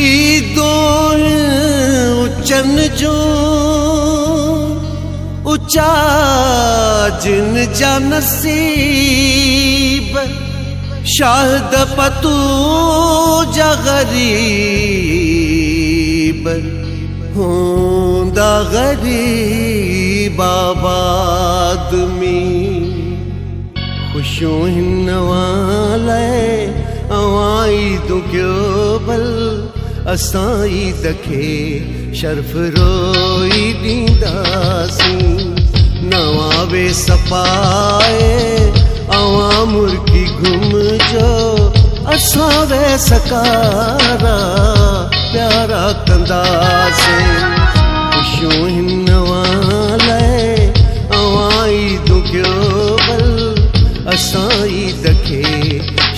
ईदों उचन जो उचा जिन जा नसीब शाहद पतू जा गरीब होंदा गरीब आबाद में खुशियों हिन वाले अवाई दुख्यो बल असां ईद खे शर्फ रोई ॾींदासीं नवां वेस पाए अवां मुर्गी घुमजो असां वेसकारा प्यारा कंदासीं खुशियूं हिन वाले अवां ईद खे बल असां ईद खे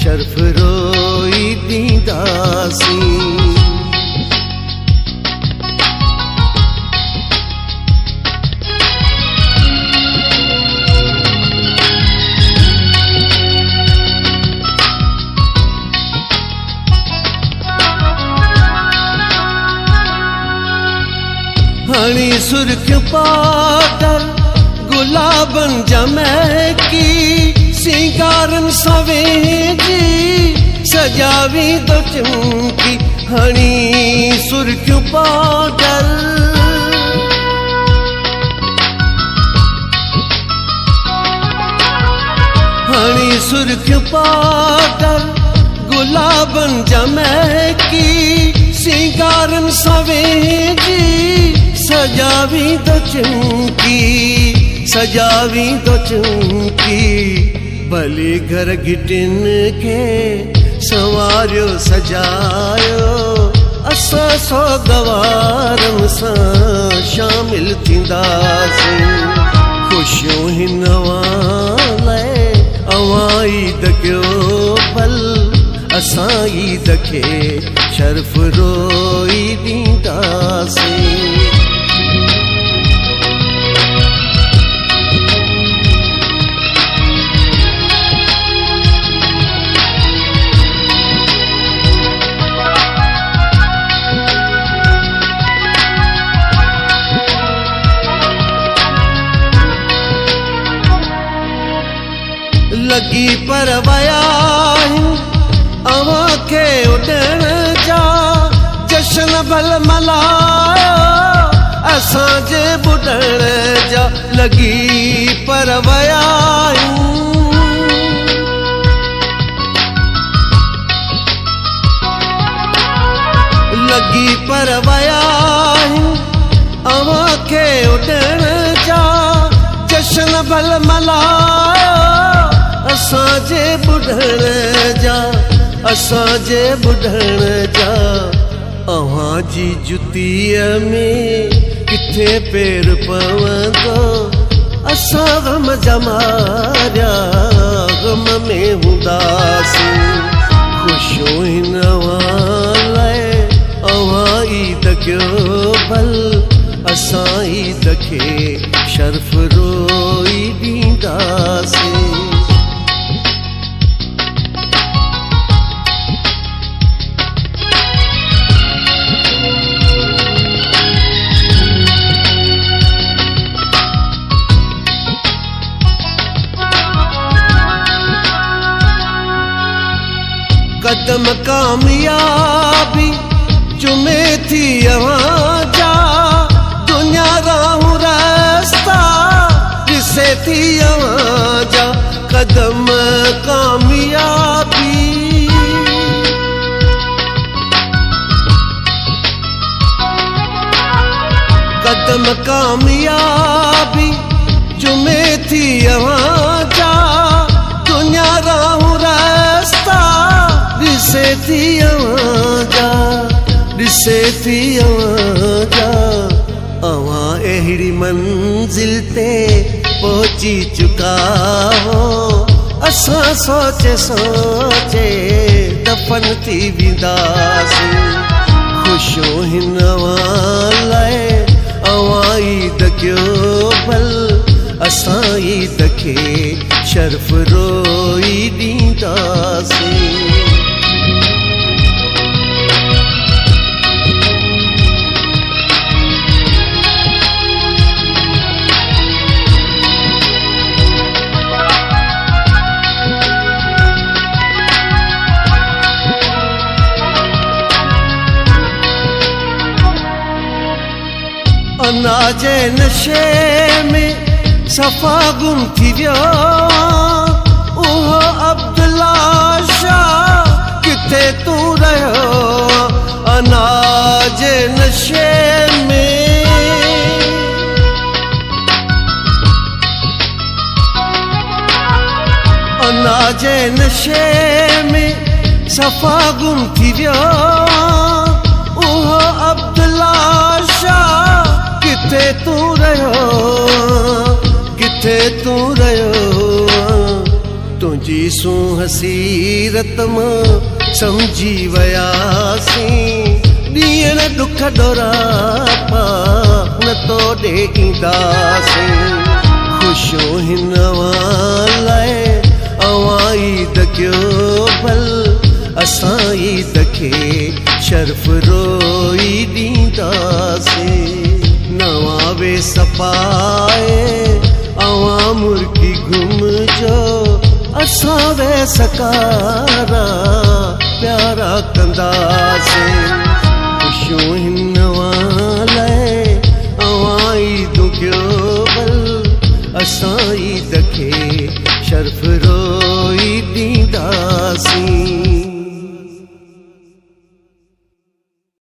शर्फ रोई ॾींदासीं हणी सुर्ख पाउडर गुलाबन जमैकी सिंगारन सवेजी सजावी दो चमकी हणी सुर्ख पाउडर हणी सुर्ख पाउडर गुलाबन जमैकी सिंगारन सवेजी सजावी दो चमकी भली घर गिटिन के संवारियो सजायो असां सौगवारन सां शामिल थींदासीं खुशियूं हिन वाले अवां ईद कयो पल असां ईद खे शर्फ रोई ॾींदासीं लगी पर वया अवां खे उॾण जा जश्न भल मल्हायो असांजे ॿुॾण जा लगी पर वया लगी पर वया अवां खे उॾण जा जश्न भल मल्हायो असांजे ॿुॾण जा अव्हां जी जुतीअ में किथे पेर पवंदो असां गम जमारिया गम में हूंदासीं खुशियूं हिन वाले अव्हां ईद कयो भल असां ईद खे शर्फ रोई ॾींदासीं कदम कामयाबी जुमे थी अवां जा दुनिया राहूं रास्ता ॾिसे थी अवां जा कदम कामयाबी कदम कामयाबी जुमे थी अवां जा दुनिया राहूं रास्ता ॾिसे थी अवां जा अवां अहिड़ी मंज़िल ते पहुची चुका हो असां सोचे दफ़न थी वेंदासीं खुशियूं हिन वाले अवां ईद कयो भल असां ईद खे शर्फ रोई ॾींदासीं अना जे नशे में सफ़ा गुम थी वियो उहो अब्दुल्ला शाह किथे तू रहियो अना जे नशे में अना जे नशे में सफ़ा गुम थी वियो उहो अब्दुल्ला शाह किथे तू रहियो किथे तू रहियो तुझी सू हसीरत मां समझी वयासीं ॾींहं दुख ॾोरापा न तो ॾे ईंदासीं ख़ुशो हिन लाइ अवां ईद कयो भल असां ईद खे शर्फ रोई ॾींदासीं नवां वेस पाए अवां मुर्गी घुमजो असां वेस कारा प्यारा कंदासीं ख़ुशियूं हिन